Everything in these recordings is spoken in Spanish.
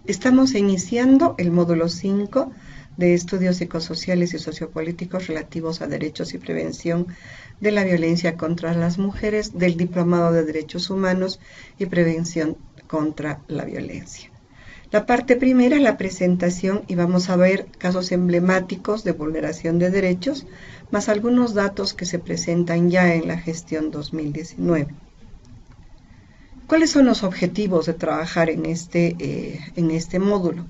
Estamos iniciando el módulo 5 de estudios psicosociales y sociopolíticos relativos a derechos y prevención de la violencia contra las mujeres del Diplomado de Derechos Humanos y Prevención contra la Violencia. La parte primera es la presentación y vamos a ver casos emblemáticos de vulneración de derechos, más algunos datos que se presentan ya en la gestión 2019. ¿Cuáles son los objetivos de trabajar en este módulo?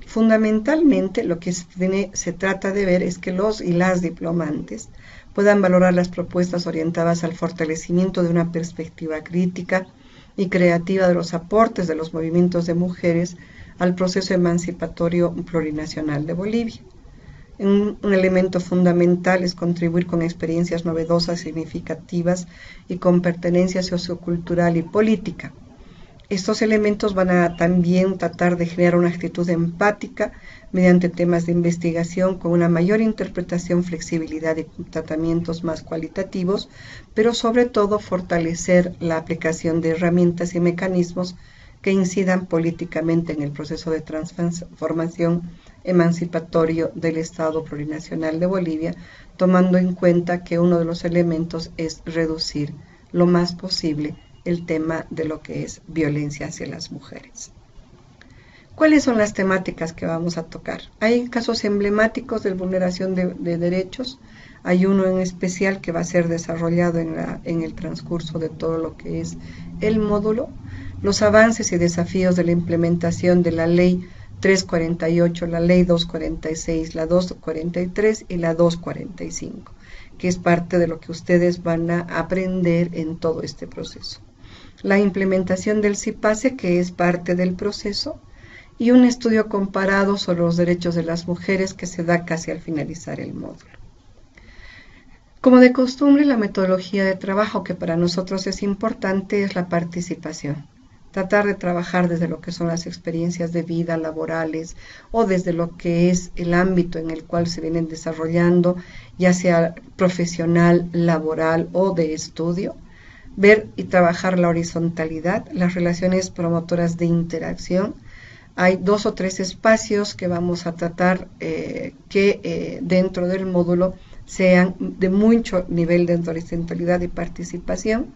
Fundamentalmente lo que se trata de ver es que los y las diplomantes puedan valorar las propuestas orientadas al fortalecimiento de una perspectiva crítica y creativa de los aportes de los movimientos de mujeres al proceso emancipatorio plurinacional de Bolivia. Un elemento fundamental es contribuir con experiencias novedosas, significativas y con pertenencia sociocultural y política. Estos elementos van a también tratar de generar una actitud empática mediante temas de investigación con una mayor interpretación, flexibilidad y tratamientos más cualitativos, pero sobre todo fortalecer la aplicación de herramientas y mecanismos que incidan políticamente en el proceso de transformación emancipatorio del Estado plurinacional de Bolivia, tomando en cuenta que uno de los elementos es reducir lo más posible el tema de lo que es violencia hacia las mujeres. ¿Cuáles son las temáticas que vamos a tocar? Hay casos emblemáticos de vulneración de derechos. Hay uno en especial que va a ser desarrollado en el transcurso de todo lo que es el módulo. Los avances y desafíos de la implementación de la Ley 348, la Ley 246, la 243 y la 245, que es parte de lo que ustedes van a aprender en todo este proceso. La implementación del CIPASE, que es parte del proceso, y un estudio comparado sobre los derechos de las mujeres que se da casi al finalizar el módulo. Como de costumbre, la metodología de trabajo que para nosotros es importante es la participación. Tratar de trabajar desde lo que son las experiencias de vida laborales o desde lo que es el ámbito en el cual se vienen desarrollando, ya sea profesional, laboral o de estudio. Ver y trabajar la horizontalidad, las relaciones promotoras de interacción. Hay 2 o 3 espacios que vamos a tratar que dentro del módulo sean de mucho nivel de horizontalidad y participación,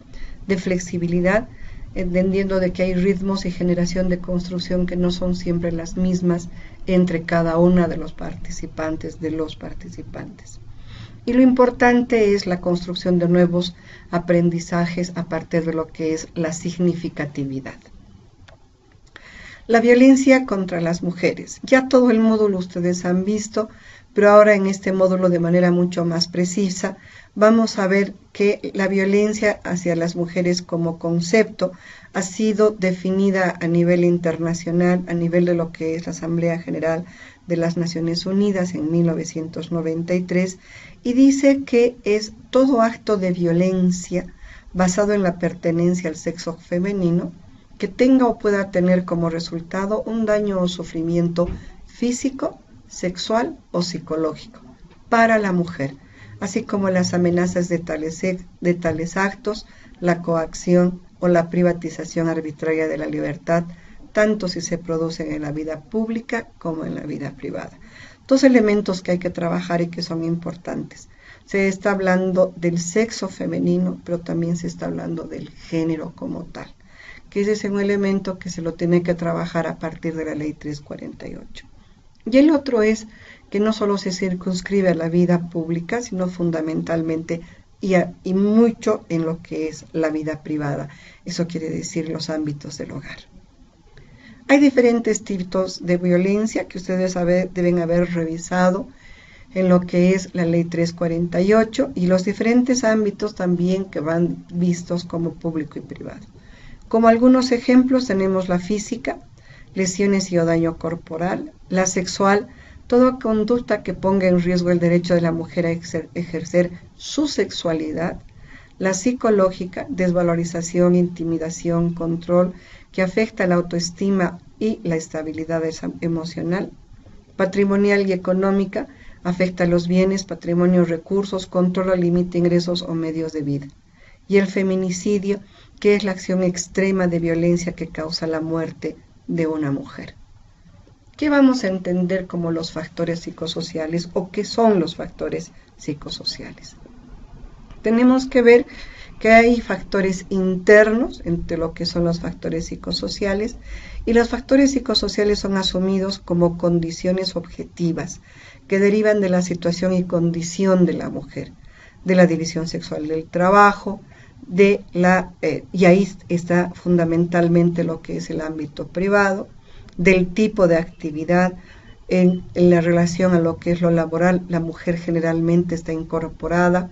de flexibilidad, entendiendo de que hay ritmos y generación de construcción que no son siempre las mismas entre cada una de los participantes, Y lo importante es la construcción de nuevos aprendizajes a partir de lo que es la significatividad. La violencia contra las mujeres. Ya todo el módulo ustedes han visto, pero ahora en este módulo de manera mucho más precisa vamos a ver que la violencia hacia las mujeres como concepto ha sido definida a nivel internacional, a nivel de lo que es la Asamblea General de las Naciones Unidas en 1993, y dice que es todo acto de violencia basado en la pertenencia al sexo femenino que tenga o pueda tener como resultado un daño o sufrimiento físico, sexual o psicológico para la mujer, así como las amenazas de tales actos, la coacción o la privatización arbitraria de la libertad, tanto si se producen en la vida pública como en la vida privada. 2 elementos que hay que trabajar y que son importantes. Se está hablando del sexo femenino, pero también se está hablando del género como tal, que ese es un elemento que se lo tiene que trabajar a partir de la Ley 348. Y el otro es que no solo se circunscribe a la vida pública, sino fundamentalmente y mucho en lo que es la vida privada. Eso quiere decir los ámbitos del hogar. Hay diferentes tipos de violencia que ustedes deben haber revisado en lo que es la Ley 348 y los diferentes ámbitos también que van vistos como público y privado. Como algunos ejemplos tenemos la física, lesiones y o daño corporal, la sexual, toda conducta que ponga en riesgo el derecho de la mujer a ejercer su sexualidad, la psicológica, desvalorización, intimidación, control, que afecta la autoestima y la estabilidad emocional, patrimonial y económica, afecta los bienes, patrimonio, recursos, controla, limita ingresos o medios de vida. Y el feminicidio, que es la acción extrema de violencia que causa la muerte de una mujer. ¿Qué vamos a entender como los factores psicosociales o qué son los factores psicosociales? Tenemos que ver que hay factores internos entre lo que son los factores psicosociales, y los factores psicosociales son asumidos como condiciones objetivas que derivan de la situación y condición de la mujer, de la división sexual del trabajo, y ahí está fundamentalmente lo que es el ámbito privado, del tipo de actividad. En la relación a lo que es lo laboral, la mujer generalmente está incorporada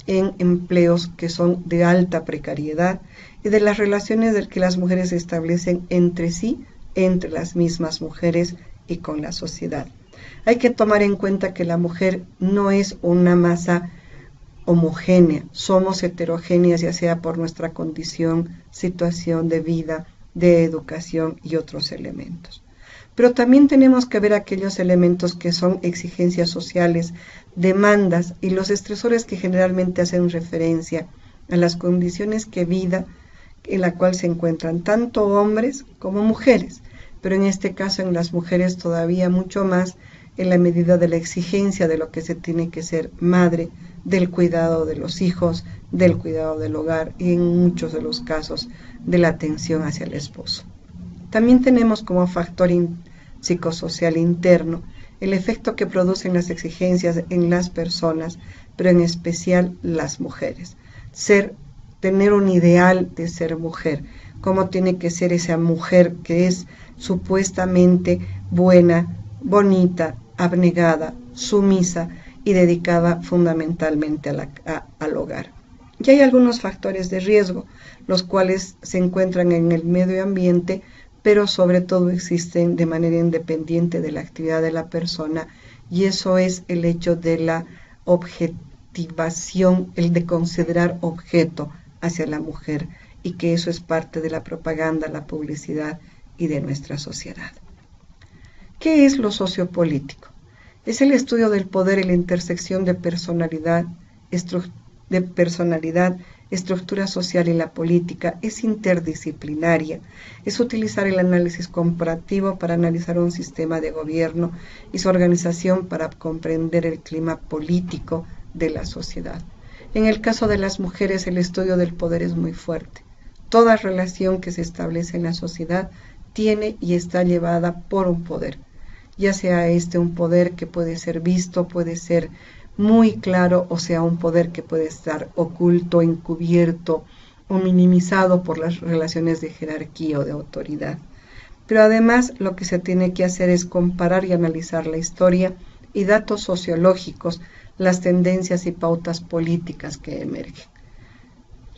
en empleos que son de alta precariedad, y de las relaciones que las mujeres establecen entre sí, entre las mismas mujeres y con la sociedad. Hay que tomar en cuenta que la mujer no es una masa homogénea, somos heterogéneas, ya sea por nuestra condición, situación de vida, de educación y otros elementos. Pero también tenemos que ver aquellos elementos que son exigencias sociales, demandas y los estresores que generalmente hacen referencia a las condiciones de vida en la cual se encuentran tanto hombres como mujeres, pero en este caso en las mujeres todavía mucho más, en la medida de la exigencia de lo que se tiene que ser madre, del cuidado de los hijos, del cuidado del hogar y en muchos de los casos de la atención hacia el esposo. También tenemos como factor psicosocial interno el efecto que producen las exigencias en las personas, pero en especial las mujeres. Tener un ideal de ser mujer, cómo tiene que ser esa mujer que es supuestamente buena, bonita, abnegada, sumisa y dedicada fundamentalmente al hogar. Y hay algunos factores de riesgo, los cuales se encuentran en el medio ambiente, pero sobre todo existen de manera independiente de la actividad de la persona, y eso es el hecho de la objetivación, el de considerar objeto hacia la mujer, y que eso es parte de la propaganda, la publicidad y de nuestra sociedad. ¿Qué es lo sociopolítico? Es el estudio del poder y la intersección de personalidad, estructura social y la política. Es interdisciplinaria, es utilizar el análisis comparativo para analizar un sistema de gobierno y su organización para comprender el clima político de la sociedad. En el caso de las mujeres, el estudio del poder es muy fuerte. Toda relación que se establece en la sociedad tiene y está llevada por un poder, ya sea un poder que puede ser visto, puede ser muy claro, o sea, un poder que puede estar oculto, encubierto o minimizado por las relaciones de jerarquía o de autoridad. Pero además lo que se tiene que hacer es comparar y analizar la historia y datos sociológicos, las tendencias y pautas políticas que emergen.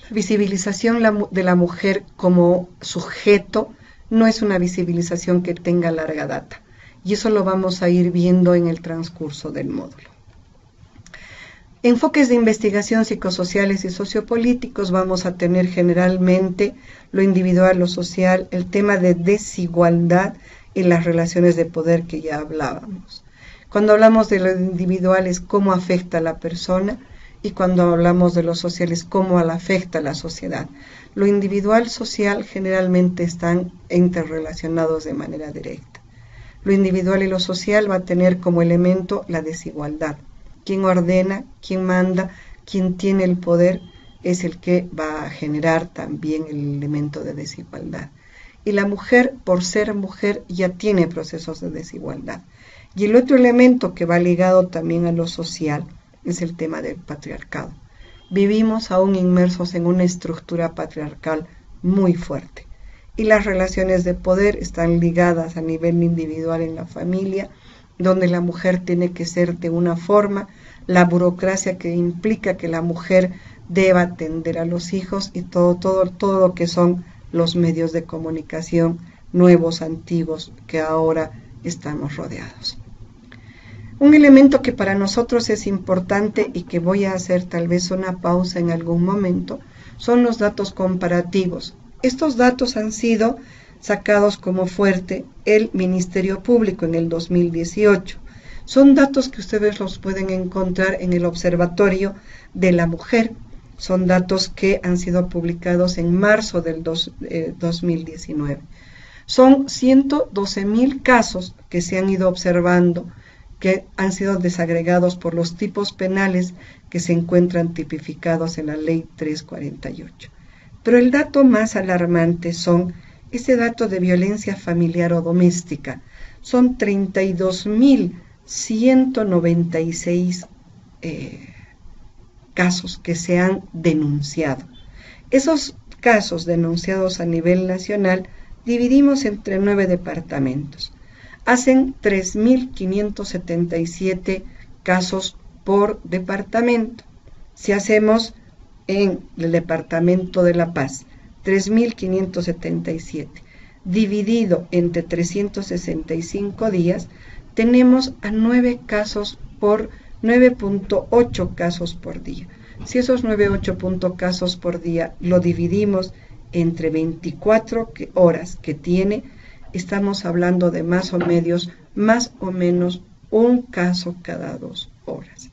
La visibilización de la mujer como sujeto no es una visibilización que tenga larga data, y eso lo vamos a ir viendo en el transcurso del módulo. Enfoques de investigación psicosociales y sociopolíticos vamos a tener generalmente lo individual, lo social, el tema de desigualdad y las relaciones de poder que ya hablábamos. Cuando hablamos de lo individual es cómo afecta a la persona, y cuando hablamos de lo social es cómo afecta a la sociedad. Lo individual social generalmente están interrelacionados de manera directa. Lo individual y lo social va a tener como elemento la desigualdad. Quien ordena, quien manda, quien tiene el poder es el que va a generar también el elemento de desigualdad. Y la mujer, por ser mujer, ya tiene procesos de desigualdad. Y el otro elemento que va ligado también a lo social es el tema del patriarcado. Vivimos aún inmersos en una estructura patriarcal muy fuerte. Y las relaciones de poder están ligadas a nivel individual en la familia, donde la mujer tiene que ser de una forma, la burocracia que implica que la mujer deba atender a los hijos y todo lo que son los medios de comunicación nuevos, antiguos, que ahora estamos rodeados. Un elemento que para nosotros es importante y que voy a hacer tal vez una pausa en algún momento, son los datos comparativos. Estos datos han sido sacados como fuerte el Ministerio Público en el 2018. Son datos que ustedes los pueden encontrar en el Observatorio de la Mujer. Son datos que han sido publicados en marzo del 2019. Son 112.000 casos que se han ido observando, que han sido desagregados por los tipos penales que se encuentran tipificados en la Ley 348. Pero el dato más alarmante son ese dato de violencia familiar o doméstica. Son 32.196 casos que se han denunciado. Esos casos denunciados a nivel nacional dividimos entre 9 departamentos. Hacen 3.577 casos por departamento. Si hacemos en el departamento de La Paz, 3.577, dividido entre 365 días, tenemos a 9.8 casos por día. Si esos 9.8 casos por día lo dividimos entre 24 horas que tiene, estamos hablando de más o menos un caso cada 2 horas.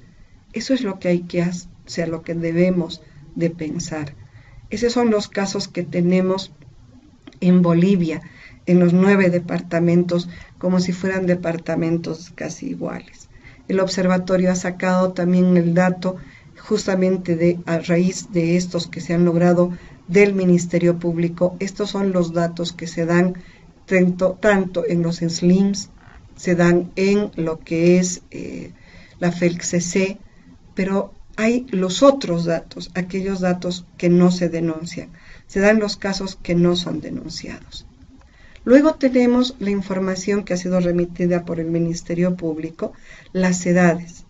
Eso es lo que hay que hacer, lo que debemos de pensar. Esos son los casos que tenemos en Bolivia, en los 9 departamentos, como si fueran departamentos casi iguales. El observatorio ha sacado también el dato justamente a raíz de estos que se han logrado del Ministerio Público. Estos son los datos que se dan tanto en los SLIMS, se dan en lo que es la FELCC, pero hay los otros datos, aquellos datos que no se denuncian. Se dan los casos que no son denunciados. Luego tenemos la información que ha sido remitida por el Ministerio Público, las edades.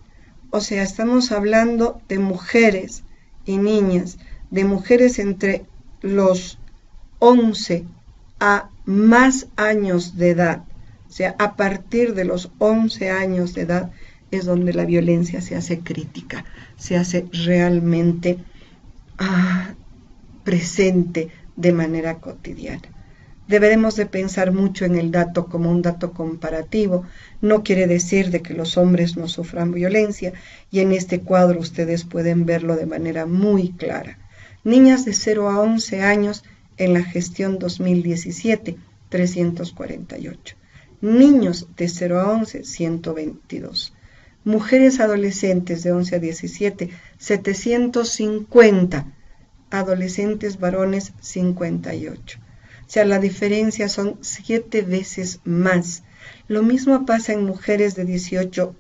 O sea, estamos hablando de mujeres y niñas, de mujeres entre los 11 a más años de edad. O sea, a partir de los 11 años de edad es donde la violencia se hace crítica, se hace realmente presente de manera cotidiana. Deberemos de pensar mucho en el dato como un dato comparativo. No quiere decir de que los hombres no sufran violencia, y en este cuadro ustedes pueden verlo de manera muy clara. Niñas de 0 a 11 años en la gestión 2017, 348. Niños de 0 a 11, 122. Mujeres adolescentes de 11 a 17, 750. Adolescentes varones, 58. O sea, la diferencia son 7 veces más. Lo mismo pasa en mujeres de 18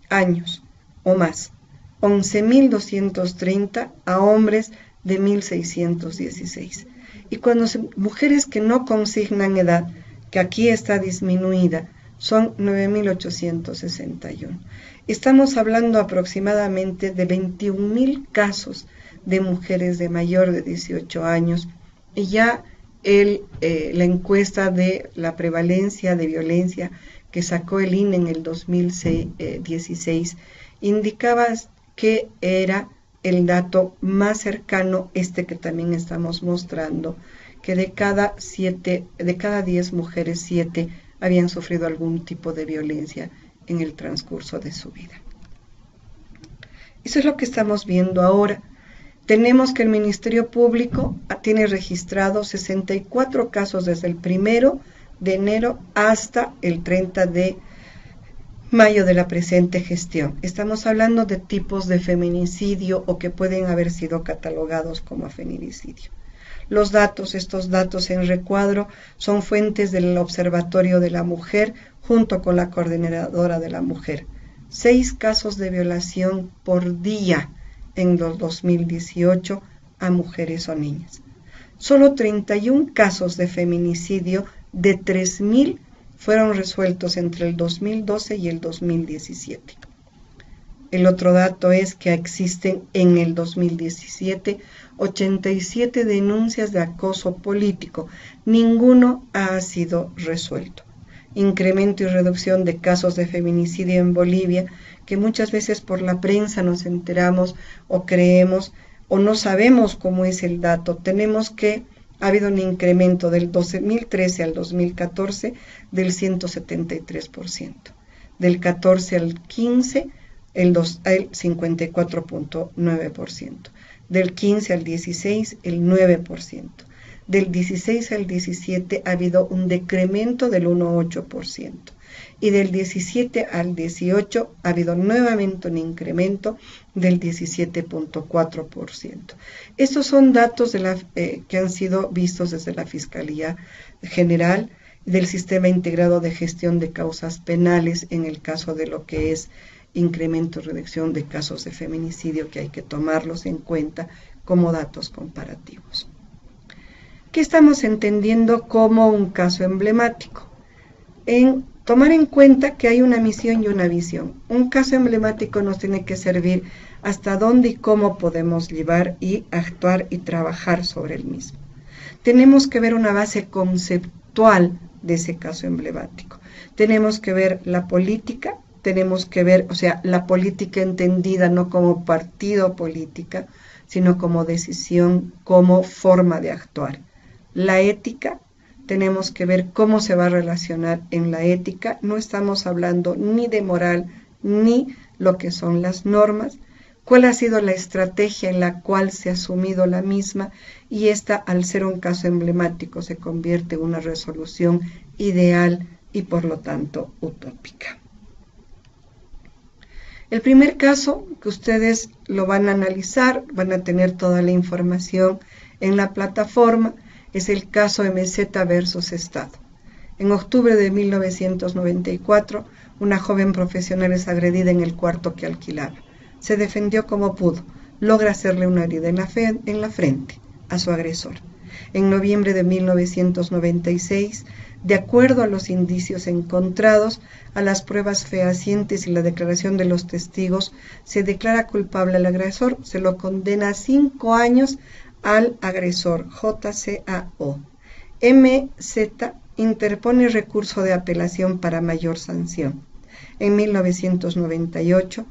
años o más. 11.230 a hombres de 1.616. Y cuando mujeres que no consignan edad, que aquí está disminuida, son 9.861. Estamos hablando aproximadamente de 21.000 casos de mujeres de mayor de 18 años, y ya la encuesta de la prevalencia de violencia que sacó el INE en el 2016 indicaba que era el dato más cercano, que también estamos mostrando, que de cada 10 mujeres, 7 habían sufrido algún tipo de violencia en el transcurso de su vida. Eso es lo que estamos viendo ahora. Tenemos que el Ministerio Público tiene registrados 64 casos desde el 1 de enero hasta el 30 de mayo de la presente gestión. Estamos hablando de tipos de feminicidio o que pueden haber sido catalogados como feminicidio. Estos datos en recuadro son fuentes del Observatorio de la Mujer junto con la Coordinadora de la Mujer. 6 casos de violación por día en los 2018 a mujeres o niñas. Solo 31 casos de feminicidio de 3.000 fueron resueltos entre el 2012 y el 2017. El otro dato es que existen en el 2017 87 denuncias de acoso político. Ninguno ha sido resuelto. Incremento y reducción de casos de feminicidio en Bolivia, que muchas veces por la prensa nos enteramos o creemos o no sabemos cómo es el dato. Tenemos que ha habido un incremento del 2013 al 2014 del 173%. Del 14 al 15, el 54.9%. Del 15 al 16, el 9%. Del 16 al 17 ha habido un decremento del 1,8%. Y del 17 al 18 ha habido nuevamente un incremento del 17,4%. Estos son datos que han sido vistos desde la Fiscalía General del Sistema Integrado de Gestión de Causas Penales en el caso de lo que es incremento o reducción de casos de feminicidio, que hay que tomarlos en cuenta como datos comparativos. ¿Qué estamos entendiendo como un caso emblemático? En tomar en cuenta que hay una misión y una visión. Un caso emblemático nos tiene que servir hasta dónde y cómo podemos llevar y actuar y trabajar sobre el mismo. Tenemos que ver una base conceptual de ese caso emblemático. Tenemos que ver la política, tenemos que ver, la política entendida no como partido política, sino como decisión, como forma de actuar. La ética, tenemos que ver cómo se va a relacionar en la ética. No estamos hablando ni de moral, ni lo que son las normas. ¿Cuál ha sido la estrategia en la cual se ha asumido la misma? Y esta, al ser un caso emblemático, se convierte en una resolución ideal y por lo tanto utópica. El primer caso que ustedes lo van a analizar, van a tener toda la información en la plataforma, es el caso MZ versus Estado. En octubre de 1994, una joven profesional es agredida en el cuarto que alquilaba. Se defendió como pudo, logra hacerle una herida en la frente a su agresor. En noviembre de 1996, de acuerdo a los indicios encontrados, a las pruebas fehacientes y la declaración de los testigos, se declara culpable al agresor, se lo condena a 5 años al agresor, JCAO. MZ interpone recurso de apelación para mayor sanción. En 1998,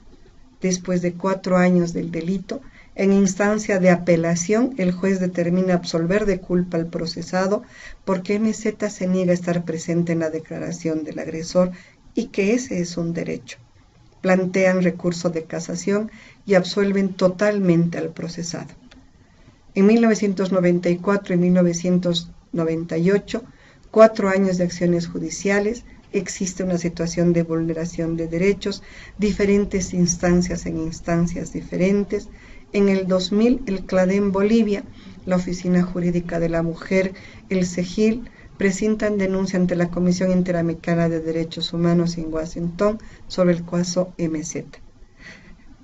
después de 4 años del delito, en instancia de apelación, el juez determina absolver de culpa al procesado porque MZ se niega a estar presente en la declaración del agresor y que ese es un derecho. Plantean recurso de casación y absuelven totalmente al procesado. En 1994 y 1998, 4 años de acciones judiciales, existe una situación de vulneración de derechos, diferentes instancias en instancias diferentes. En el 2000, el CLADEM Bolivia, la Oficina Jurídica de la Mujer, el CEGIL, presentan denuncia ante la Comisión Interamericana de Derechos Humanos en Washington sobre el caso MZ.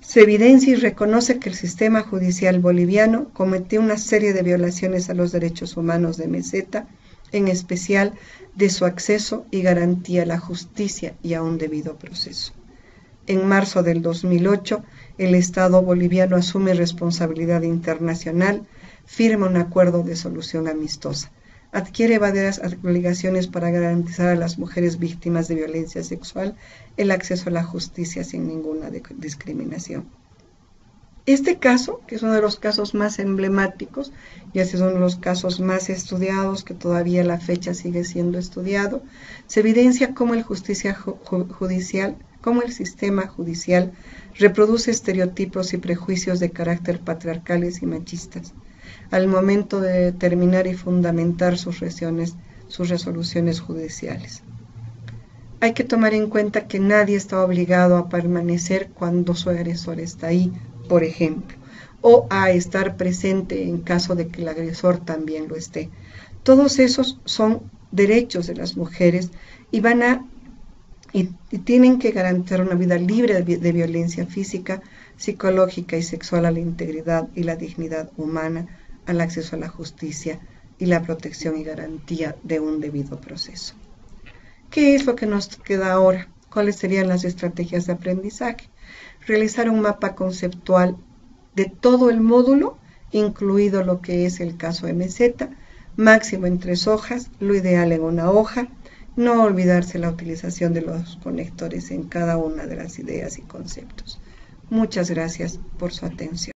Se evidencia y reconoce que el sistema judicial boliviano cometió una serie de violaciones a los derechos humanos de MZ, en especial de su acceso y garantía a la justicia y a un debido proceso. En marzo del 2008, el Estado boliviano asume responsabilidad internacional, firma un acuerdo de solución amistosa, adquiere varias obligaciones para garantizar a las mujeres víctimas de violencia sexual el acceso a la justicia sin ninguna discriminación. Este caso, que es uno de los casos más emblemáticos, y este es uno de los casos más estudiados, que todavía a la fecha sigue siendo estudiado, se evidencia cómo el sistema judicial reproduce estereotipos y prejuicios de carácter patriarcales y machistas, al momento de determinar y fundamentar sus resoluciones judiciales. Hay que tomar en cuenta que nadie está obligado a permanecer cuando su agresor está ahí, por ejemplo, o a estar presente en caso de que el agresor también lo esté. Todos esos son derechos de las mujeres y tienen que garantizar una vida libre de violencia física, psicológica y sexual, a la integridad y la dignidad humana, al acceso a la justicia y la protección y garantía de un debido proceso. ¿Qué es lo que nos queda ahora? ¿Cuáles serían las estrategias de aprendizaje? Realizar un mapa conceptual de todo el módulo, incluido lo que es el caso MZ, máximo en 3 hojas, lo ideal en 1 hoja. No olvidarse la utilización de los conectores en cada una de las ideas y conceptos. Muchas gracias por su atención.